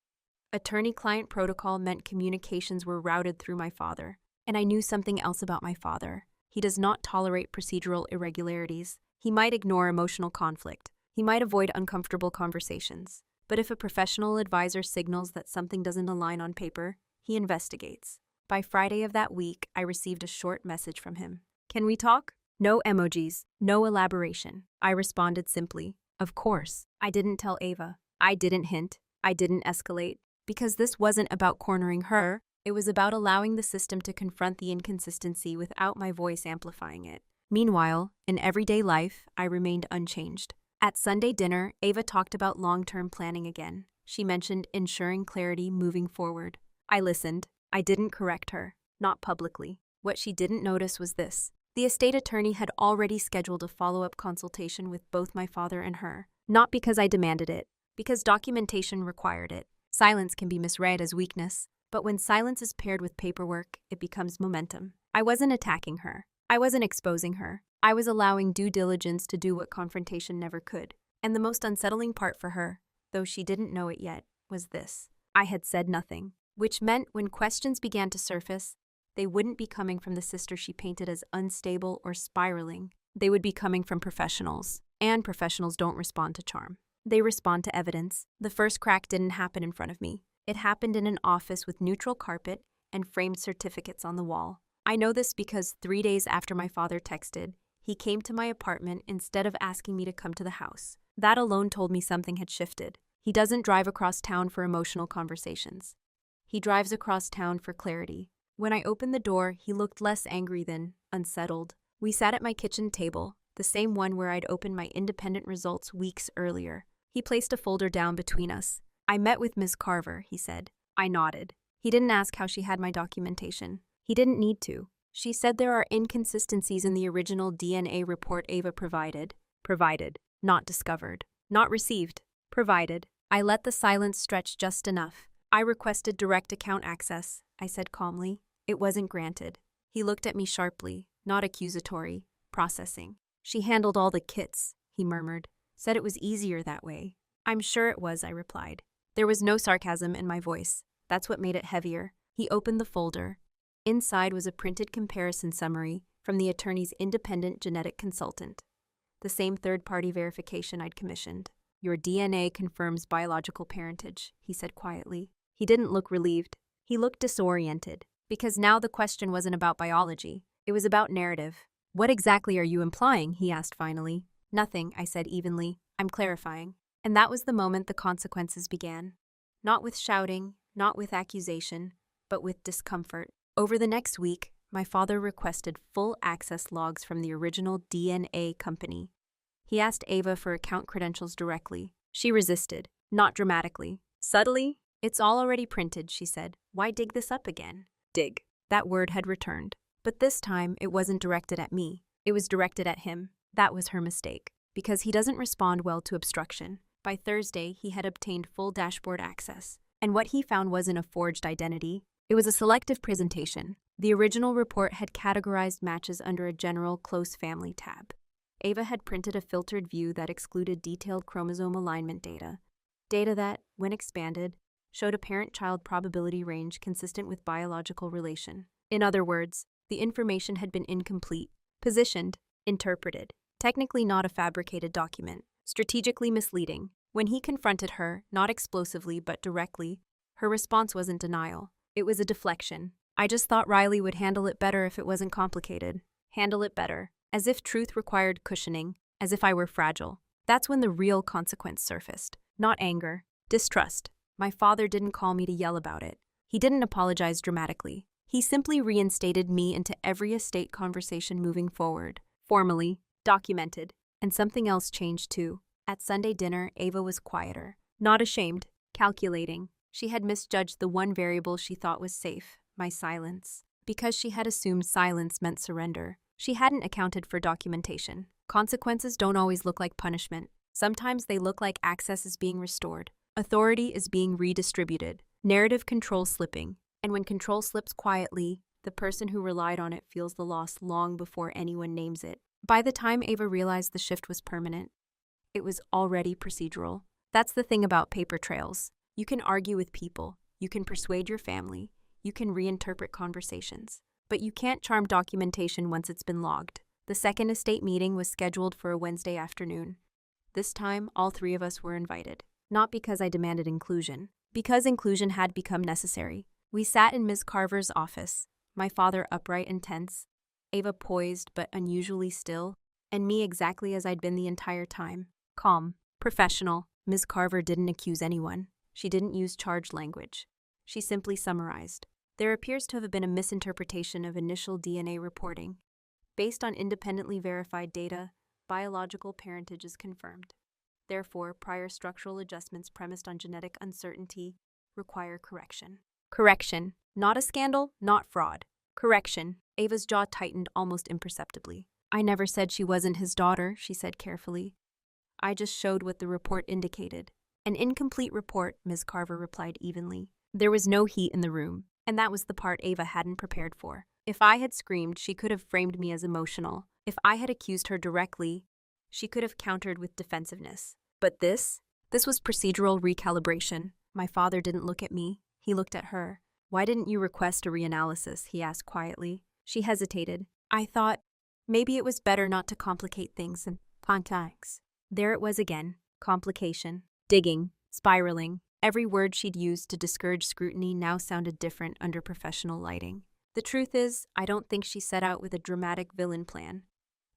Attorney-client protocol meant communications were routed through my father. And I knew something else about my father. He does not tolerate procedural irregularities. He might ignore emotional conflict. He might avoid uncomfortable conversations. But if a professional advisor signals that something doesn't align on paper, he investigates. By Friday of that week, I received a short message from him. Can we talk? No emojis, no elaboration. I responded simply, of course. I didn't tell Ava. I didn't hint. I didn't escalate. Because this wasn't about cornering her. It was about allowing the system to confront the inconsistency without my voice amplifying it. Meanwhile, in everyday life, I remained unchanged. At Sunday dinner, Ava talked about long-term planning again. She mentioned ensuring clarity moving forward. I listened. I didn't correct her. Not publicly. What she didn't notice was this. The estate attorney had already scheduled a follow-up consultation with both my father and her. Not because I demanded it, because documentation required it. Silence can be misread as weakness, but when silence is paired with paperwork, it becomes momentum. I wasn't attacking her. I wasn't exposing her. I was allowing due diligence to do what confrontation never could. And the most unsettling part for her, though she didn't know it yet, was this. I had said nothing, which meant when questions began to surface, they wouldn't be coming from the sister she painted as unstable or spiraling. They would be coming from professionals. And professionals don't respond to charm. They respond to evidence. The first crack didn't happen in front of me. It happened in an office with neutral carpet and framed certificates on the wall. I know this because 3 days after my father texted, he came to my apartment instead of asking me to come to the house. That alone told me something had shifted. He doesn't drive across town for emotional conversations. He drives across town for clarity. When I opened the door, he looked less angry than unsettled. We sat at my kitchen table, the same one where I'd opened my independent results weeks earlier. He placed a folder down between us. I met with Ms. Carver, he said. I nodded. He didn't ask how she had my documentation. He didn't need to. She said there are inconsistencies in the original DNA report Ava provided. Provided, not discovered. Not received. Provided. I let the silence stretch just enough. I requested direct account access, I said calmly. It wasn't granted. He looked at me sharply, not accusatory. Processing. She handled all the kits, he murmured. Said it was easier that way. I'm sure it was, I replied. There was no sarcasm in my voice. That's what made it heavier. He opened the folder. Inside was a printed comparison summary from the attorney's independent genetic consultant. The same third-party verification I'd commissioned. Your DNA confirms biological parentage, he said quietly. He didn't look relieved. He looked disoriented, because now the question wasn't about biology. It was about narrative. What exactly are you implying? He asked finally. Nothing, I said evenly. I'm clarifying. And that was the moment the consequences began. Not with shouting, not with accusation, but with discomfort. Over the next week, my father requested full access logs from the original DNA company. He asked Ava for account credentials directly. She resisted, not dramatically. Subtly, it's all already printed, she said. Why dig this up again? Dig. That word had returned. But this time, it wasn't directed at me. It was directed at him. That was her mistake. Because he doesn't respond well to obstruction. By Thursday, he had obtained full dashboard access. And what he found wasn't a forged identity. It was a selective presentation. The original report had categorized matches under a general close family tab. Ava had printed a filtered view that excluded detailed chromosome alignment data that, when expanded, showed a parent-child probability range consistent with biological relation. In other words, the information had been incomplete, positioned, interpreted, technically not a fabricated document, strategically misleading. When he confronted her, not explosively but directly, her response wasn't denial. It was a deflection. I just thought Riley would handle it better if it wasn't complicated. Handle it better. As if truth required cushioning, as if I were fragile. That's when the real consequence surfaced. Not anger, distrust. My father didn't call me to yell about it. He didn't apologize dramatically. He simply reinstated me into every estate conversation moving forward. Formally, documented. And something else changed too. At Sunday dinner, Ava was quieter. Not ashamed, calculating. She had misjudged the one variable she thought was safe, my silence. Because she had assumed silence meant surrender. She hadn't accounted for documentation. Consequences don't always look like punishment. Sometimes they look like access is being restored. Authority is being redistributed. Narrative control slipping. And when control slips quietly, the person who relied on it feels the loss long before anyone names it. By the time Ava realized the shift was permanent, it was already procedural. That's the thing about paper trails. You can argue with people. You can persuade your family. You can reinterpret conversations. But you can't charm documentation once it's been logged. The second estate meeting was scheduled for a Wednesday afternoon. This time, all three of us were invited. Not because I demanded inclusion. Because inclusion had become necessary. We sat in Ms. Carver's office, my father upright and tense, Ava poised but unusually still, and me exactly as I'd been the entire time. Calm, professional. Ms. Carver didn't accuse anyone. She didn't use charged language. She simply summarized. There appears to have been a misinterpretation of initial DNA reporting. Based on independently verified data, biological parentage is confirmed. Therefore, prior structural adjustments premised on genetic uncertainty require correction. Correction. Not a scandal, not fraud. Correction. Ava's jaw tightened almost imperceptibly. I never said she wasn't his daughter, she said carefully. I just showed what the report indicated. An incomplete report, Ms. Carver replied evenly. There was no heat in the room, and that was the part Ava hadn't prepared for. If I had screamed, she could have framed me as emotional. If I had accused her directly, she could have countered with defensiveness. But this was procedural recalibration. My father didn't look at me. He looked at her. Why didn't you request a reanalysis? He asked quietly. She hesitated. I thought maybe it was better not to complicate things and contacts. There it was again. Complication. Digging. Spiraling. Every word she'd used to discourage scrutiny now sounded different under professional lighting. The truth is, I don't think she set out with a dramatic villain plan.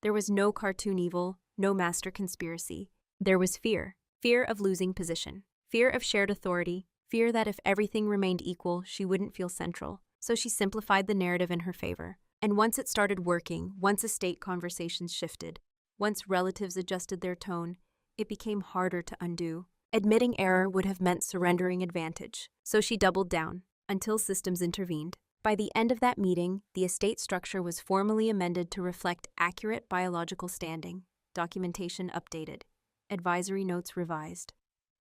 There was no cartoon evil, no master conspiracy. There was fear. Fear of losing position. Fear of shared authority. Fear that if everything remained equal, she wouldn't feel central. So she simplified the narrative in her favor. And once it started working, once estate conversations shifted, once relatives adjusted their tone, it became harder to undo. Admitting error would have meant surrendering advantage. So she doubled down, until systems intervened. By the end of that meeting, the estate structure was formally amended to reflect accurate biological standing. Documentation updated. Advisory notes revised.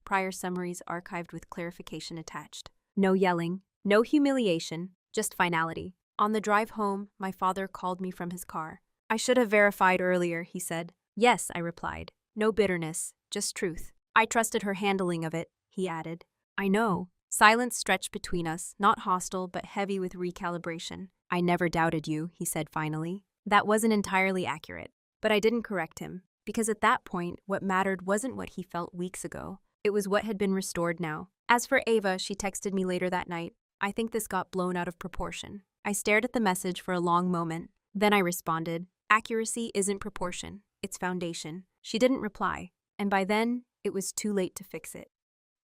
Prior summaries archived with clarification attached. No yelling, no humiliation, just finality. On the drive home, my father called me from his car. I should have verified earlier, he said. Yes, I replied. No bitterness, just truth. I trusted her handling of it, he added. I know. Silence stretched between us, not hostile but heavy with recalibration. I never doubted you, he said finally. That wasn't entirely accurate. But I didn't correct him, because at that point, what mattered wasn't what he felt weeks ago. It was what had been restored now. As for Ava, she texted me later that night. I think this got blown out of proportion. I stared at the message for a long moment. Then I responded, accuracy isn't proportion, it's foundation. She didn't reply, and by then, it was too late to fix it.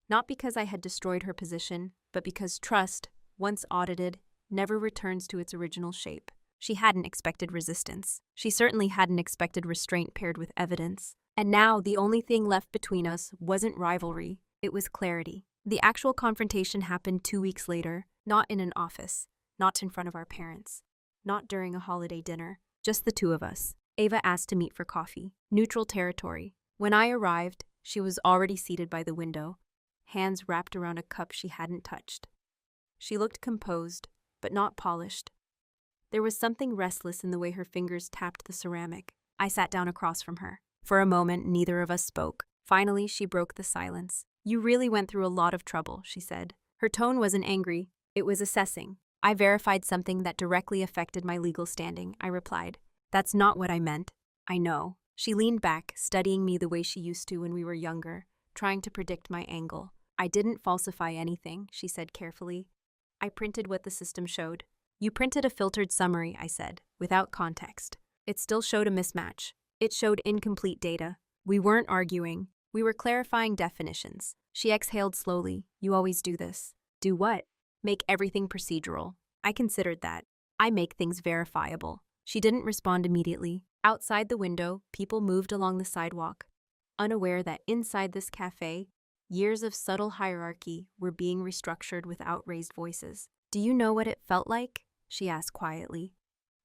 Not because I had destroyed her position, but because trust, once audited, never returns to its original shape. She hadn't expected resistance. She certainly hadn't expected restraint paired with evidence. And now, the only thing left between us wasn't rivalry, it was clarity. The actual confrontation happened 2 weeks later, not in an office, not in front of our parents, not during a holiday dinner, just the two of us. Ava asked to meet for coffee. Neutral territory. When I arrived, She was already seated by the window, hands wrapped around a cup she hadn't touched. She looked composed, but not polished. There was something restless in the way her fingers tapped the ceramic. I sat down across from her. For a moment, neither of us spoke. Finally, she broke the silence. "You really went through a lot of trouble," she said. Her tone wasn't angry, it was assessing. "I verified something that directly affected my legal standing," I replied. "That's not what I meant." "I know." She leaned back, studying me the way she used to when we were younger, trying to predict my angle. "I didn't falsify anything," she said carefully. "I printed what the system showed." "You printed a filtered summary," I said, without context. It still showed a mismatch. It showed incomplete data. We weren't arguing. We were clarifying definitions. She exhaled slowly. "You always do this." "Do what?" "Make everything procedural." I considered that. I make things verifiable. She didn't respond immediately. Outside the window, people moved along the sidewalk, unaware that inside this cafe, years of subtle hierarchy were being restructured without raised voices. "Do you know what it felt like?" she asked quietly.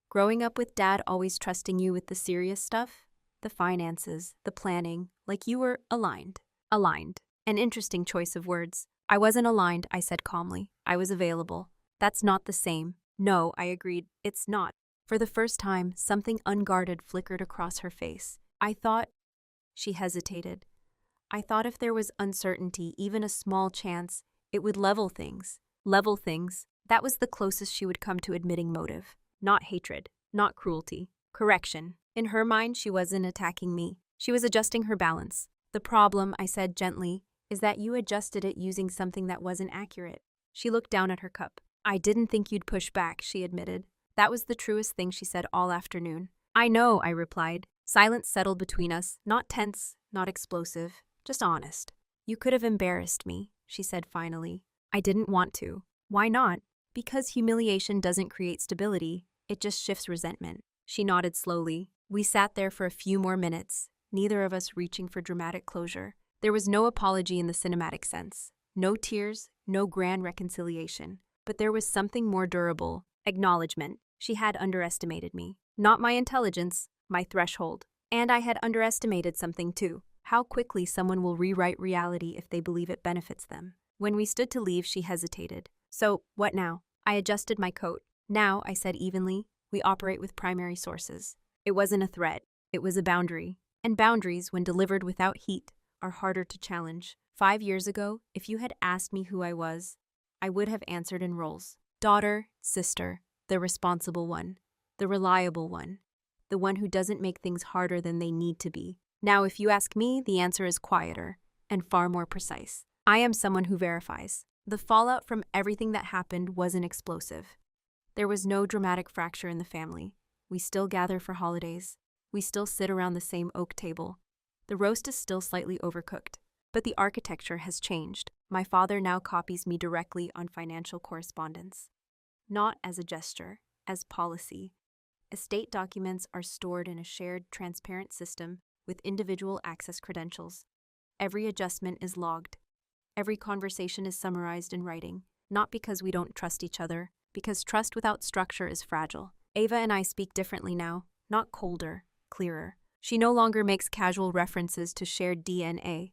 "Growing up with Dad always trusting you with the serious stuff? The finances, the planning, like you were aligned." Aligned. An interesting choice of words. "I wasn't aligned," I said calmly. "I was available." "That's not the same." "No," I agreed, "it's not." For the first time, something unguarded flickered across her face. "I thought—" She hesitated. "I thought if there was uncertainty, even a small chance, it would level things." Level things. That was the closest she would come to admitting motive. Not hatred, not cruelty. Correction. In her mind, she wasn't attacking me. She was adjusting her balance. "The problem," I said gently, "is that you adjusted it using something that wasn't accurate." She looked down at her cup. "I didn't think you'd push back," she admitted. That was the truest thing she said all afternoon. "I know," I replied. Silence settled between us, not tense, not explosive, just honest. "You could have embarrassed me," she said finally. "I didn't want to." "Why not?" "Because humiliation doesn't create stability, it just shifts resentment." She nodded slowly. We sat there for a few more minutes, neither of us reaching for dramatic closure. There was no apology in the cinematic sense, no tears, no grand reconciliation. But there was something more durable, acknowledgement. She had underestimated me. Not my intelligence, my threshold. And I had underestimated something too. How quickly someone will rewrite reality if they believe it benefits them. When we stood to leave, she hesitated. "So, what now?" I adjusted my coat. "Now," I said evenly, "we operate with primary sources." It wasn't a threat. It was a boundary. And boundaries, when delivered without heat, are harder to challenge. 5 years ago, if you had asked me who I was, I would have answered in roles. Daughter, sister, the responsible one, the reliable one, the one who doesn't make things harder than they need to be. Now, if you ask me, the answer is quieter and far more precise. I am someone who verifies. The fallout from everything that happened wasn't explosive. There was no dramatic fracture in the family. We still gather for holidays. We still sit around the same oak table. The roast is still slightly overcooked. But the architecture has changed. My father now copies me directly on financial correspondence. Not as a gesture, as policy. Estate documents are stored in a shared, transparent system with individual access credentials. Every adjustment is logged. Every conversation is summarized in writing, not because we don't trust each other, because trust without structure is fragile. Ava and I speak differently now, not colder, clearer. She no longer makes casual references to shared DNA.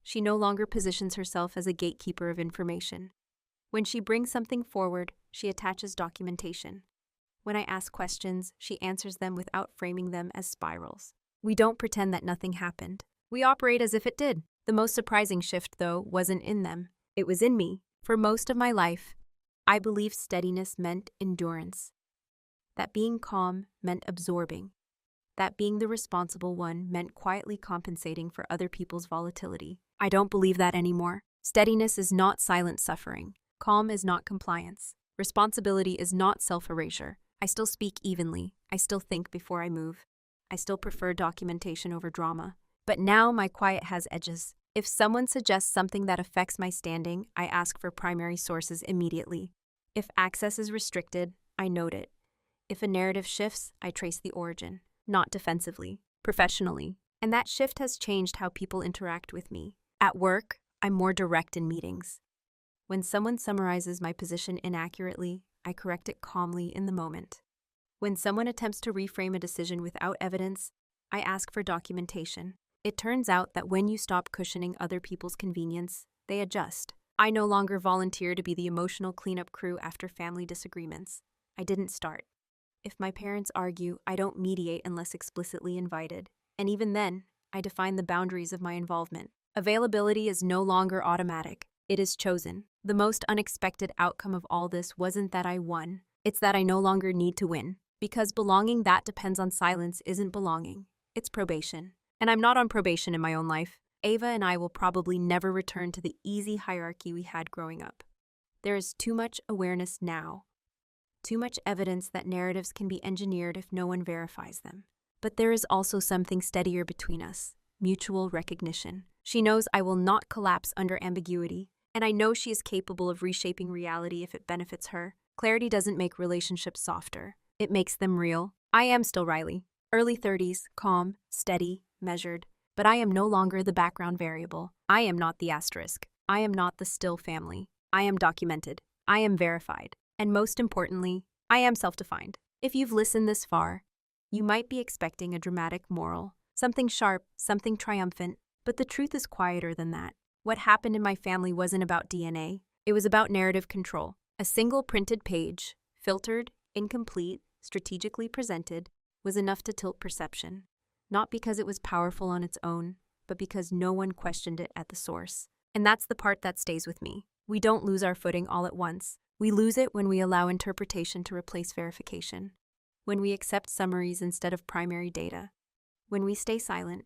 She no longer positions herself as a gatekeeper of information. When she brings something forward, she attaches documentation. When I ask questions, she answers them without framing them as spirals. We don't pretend that nothing happened. We operate as if it did. The most surprising shift, though, wasn't in them. It was in me. For most of my life, I believed steadiness meant endurance. That being calm meant absorbing. That being the responsible one meant quietly compensating for other people's volatility. I don't believe that anymore. Steadiness is not silent suffering. Calm is not compliance. Responsibility is not self-erasure. I still speak evenly. I still think before I move. I still prefer documentation over drama. But now my quiet has edges. If someone suggests something that affects my standing, I ask for primary sources immediately. If access is restricted, I note it. If a narrative shifts, I trace the origin. Not defensively, professionally. And that shift has changed how people interact with me. At work, I'm more direct in meetings. When someone summarizes my position inaccurately, I correct it calmly in the moment. When someone attempts to reframe a decision without evidence, I ask for documentation. It turns out that when you stop cushioning other people's convenience, they adjust. I no longer volunteer to be the emotional cleanup crew after family disagreements. I didn't start. If my parents argue, I don't mediate unless explicitly invited. And even then, I define the boundaries of my involvement. Availability is no longer automatic. It is chosen. The most unexpected outcome of all this wasn't that I won. It's that I no longer need to win. Because belonging that depends on silence isn't belonging. It's probation. And I'm not on probation in my own life. Ava and I will probably never return to the easy hierarchy we had growing up. There is too much awareness now. Too much evidence that narratives can be engineered if no one verifies them. But there is also something steadier between us. Mutual recognition. She knows I will not collapse under ambiguity, and I know she is capable of reshaping reality if it benefits her. Clarity doesn't make relationships softer. It makes them real. I am still Riley. Early 30s, calm, steady, measured. But I am no longer the background variable. I am not the asterisk. I am not the still family. I am documented. I am verified. And most importantly, I am self-defined. If you've listened this far, you might be expecting a dramatic moral, something sharp, something triumphant, but the truth is quieter than that. What happened in my family wasn't about DNA. It was about narrative control. A single printed page, filtered, incomplete, strategically presented, was enough to tilt perception. Not because it was powerful on its own, but because no one questioned it at the source. And that's the part that stays with me. We don't lose our footing all at once. We lose it when we allow interpretation to replace verification. When we accept summaries instead of primary data. When we stay silent,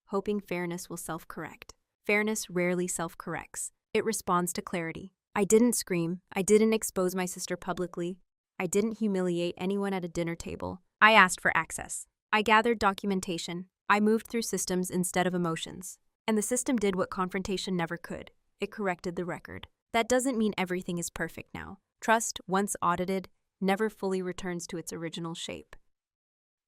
hoping fairness will self-correct. Fairness rarely self-corrects. It responds to clarity. I didn't scream. I didn't expose my sister publicly. I didn't humiliate anyone at a dinner table. I asked for access. I gathered documentation. I moved through systems instead of emotions. And the system did what confrontation never could. It corrected the record. That doesn't mean everything is perfect now. Trust, once audited, never fully returns to its original shape.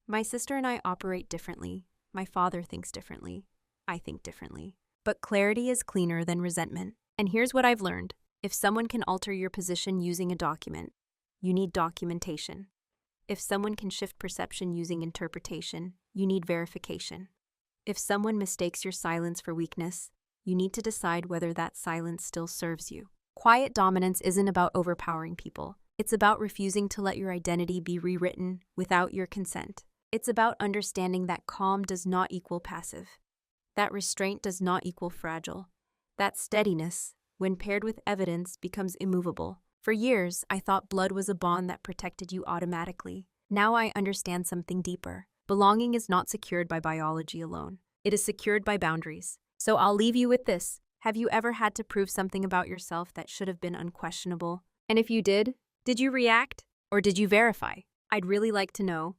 My sister and I operate differently. My father thinks differently. I think differently. But clarity is cleaner than resentment. And here's what I've learned. If someone can alter your position using a document, you need documentation. If someone can shift perception using interpretation, you need verification. If someone mistakes your silence for weakness, you need to decide whether that silence still serves you. Quiet dominance isn't about overpowering people. It's about refusing to let your identity be rewritten without your consent. It's about understanding that calm does not equal passive. That restraint does not equal fragile. That steadiness, when paired with evidence, becomes immovable. For years, I thought blood was a bond that protected you automatically. Now I understand something deeper. Belonging is not secured by biology alone. It is secured by boundaries. So I'll leave you with this. Have you ever had to prove something about yourself that should have been unquestionable? And if you did you react? Or did you verify? I'd really like to know.